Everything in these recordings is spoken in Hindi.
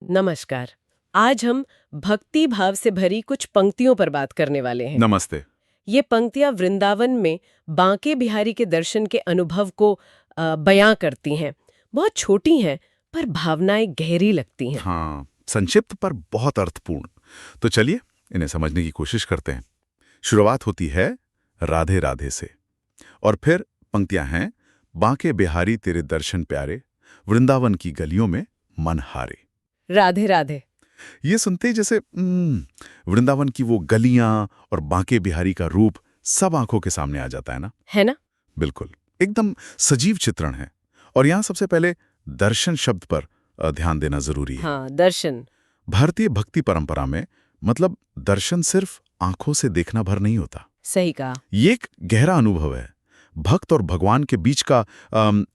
नमस्कार। आज हम भक्ति भाव से भरी कुछ पंक्तियों पर बात करने वाले हैं। नमस्ते। ये पंक्तियां वृंदावन में बांके बिहारी के दर्शन के अनुभव को बयां करती हैं। बहुत छोटी हैं पर भावनाएं गहरी लगती हैं। हाँ, संक्षिप्त पर बहुत अर्थपूर्ण। तो चलिए इन्हें समझने की कोशिश करते हैं। शुरुआत होती है राधे राधे से और फिर पंक्तियां हैं बांके बिहारी तेरे दर्शन प्यारे, वृंदावन की गलियों में मन हारे। राधे राधे। ये सुनते ही जैसे वृंदावन की वो गलियां और बांके बिहारी का रूप सब आंखों के सामने आ जाता है ना। है ना? बिल्कुल, एकदम सजीव चित्रण है। और यहाँ सबसे पहले दर्शन शब्द पर ध्यान देना जरूरी है। हाँ, दर्शन। भारतीय भक्ति परंपरा में मतलब दर्शन सिर्फ आंखों से देखना भर नहीं होता। सही कहा। ये एक गहरा अनुभव है। भक्त और भगवान के बीच का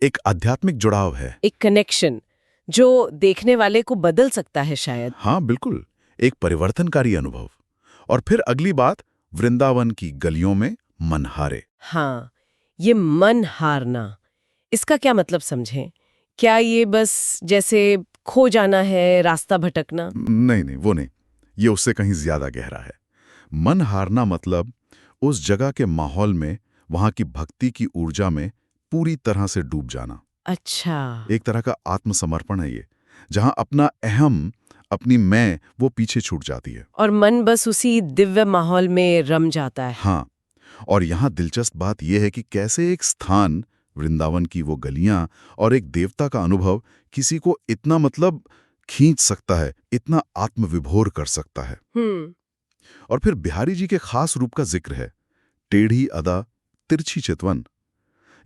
एक आध्यात्मिक जुड़ाव है। एक कनेक्शन जो देखने वाले को बदल सकता है शायद। हाँ बिल्कुल, एक परिवर्तनकारी अनुभव। और फिर अगली बात, वृंदावन की गलियों में मन हारे। हाँ, ये मन हारना, इसका क्या मतलब समझें? क्या ये बस जैसे खो जाना है, रास्ता भटकना? नहीं नहीं, वो नहीं। ये उससे कहीं ज्यादा गहरा है। मन हारना मतलब उस जगह के माहौल में, वहां की भक्ति की ऊर्जा में पूरी तरह से डूब जाना। अच्छा। एक तरह का आत्मसमर्पण है ये, जहां अपना अहम, अपनी मैं वो पीछे छूट जाती है और मन बस उसी दिव्य माहौल में रम जाता है। हाँ, और यहाँ दिलचस्प बात यह है कि कैसे एक स्थान, वृंदावन की वो गलियां और एक देवता का अनुभव किसी को इतना मतलब खींच सकता है, इतना आत्मविभोर कर सकता है। और फिर बिहारी जी के खास रूप का जिक्र है, टेढ़ी अदा, तिरछी चितवन।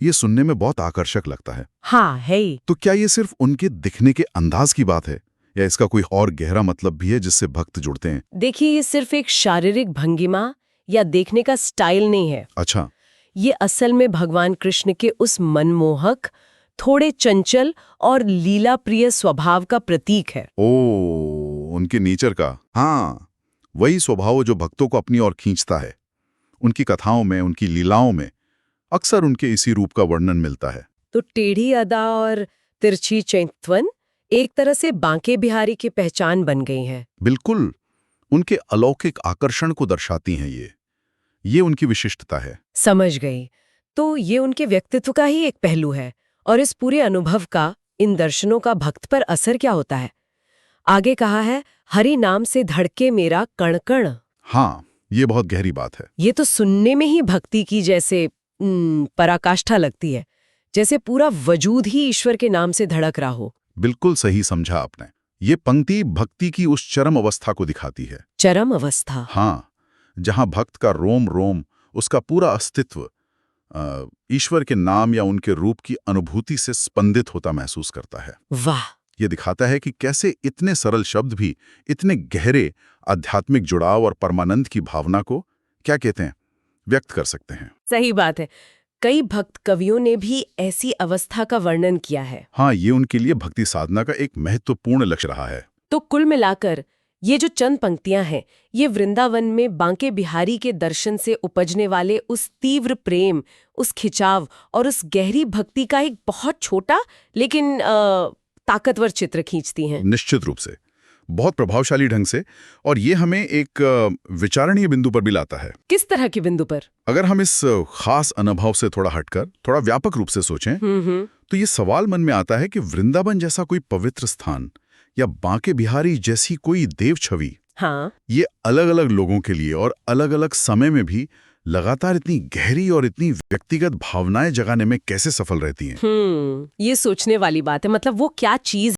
ये सुनने में बहुत आकर्षक लगता है। हाँ है ही। तो क्या ये सिर्फ उनके दिखने के अंदाज की बात है या इसका कोई और गहरा मतलब भी है जिससे भक्त जुड़ते हैं? देखिए, ये सिर्फ एक शारीरिक भंगिमा या देखने का स्टाइल नहीं है। अच्छा। ये असल में भगवान कृष्ण के उस मनमोहक, थोड़े चंचल और लीला प्रिय स्वभाव का प्रतीक है। उनके नेचर का। हाँ, वही स्वभाव जो भक्तों को अपनी ओर खींचता है। उनकी कथाओं में, उनकी लीलाओं में अक्सर उनके इसी रूप का वर्णन मिलता है। तो टेढ़ी अदा और तिरछी चितवन एक तरह से बांके बिहारी की पहचान बन गई है। बिल्कुल, उनके अलौकिक आकर्षण को दर्शाती हैं ये उनकी विशिष्टता है। समझ गई। तो ये उनके व्यक्तित्व का ही एक पहलू है। और इस पूरे अनुभव का, इन दर्शनों का भक्त पर असर क्या होता है? आगे कहा है, हरि नाम से धड़के मेरा कण कण। हाँ, ये बहुत गहरी बात है। ये तो सुनने में ही भक्ति की जैसे पराकाष्ठा लगती है, जैसे पूरा वजूद ही ईश्वर के नाम से धड़क रहा हो। बिल्कुल सही समझा आपने। ये पंक्ति भक्ति की उस चरम अवस्था को दिखाती है। चरम अवस्था? हाँ, जहां भक्त का रोम रोम, उसका पूरा अस्तित्व ईश्वर के नाम या उनके रूप की अनुभूति से स्पंदित होता महसूस करता है। वाह! ये दिखाता है कि कैसे इतने सरल शब्द भी इतने गहरे आध्यात्मिक जुड़ाव और परमानंद की भावना को, क्या कहते हैं, व्यक्त कर सकते हैं। सही बात है। कई भक्त कवियों ने भी ऐसी अवस्था का वर्णन किया है। हाँ, ये उनके लिए भक्ति साधना का एक महत्वपूर्ण लक्ष्य रहा है। तो कुल मिलाकर ये जो चंद पंक्तियां हैं, ये वृंदावन में बांके बिहारी के दर्शन से उपजने वाले उस तीव्र प्रेम, उस खिंचाव और उस गहरी भक्ति का एक बहुत छोटा लेकिन ताकतवर चित्र खींचती हैं। निश्चित रूप से, बहुत प्रभावशाली ढंग से। और ये हमें एक विचारणीय बिंदु पर भी लाता है। किस तरह के बिंदु पर? अगर हम इस खास अनुभव से थोड़ा हटकर थोड़ा व्यापक रूप से सोचें, तो ये सवाल मन में आता है कि वृंदावन जैसा कोई पवित्र स्थान या बांके बिहारी जैसी कोई देव छवि, हाँ, ये अलग अलग लोगों के लिए और अलग अलग समय में भी लगातार इतनी गहरी और इतनी व्यक्तिगत भावनाएं जगाने में कैसे सफल रहती हैं। ये सोचने वाली बात है। मतलब वो क्या चीज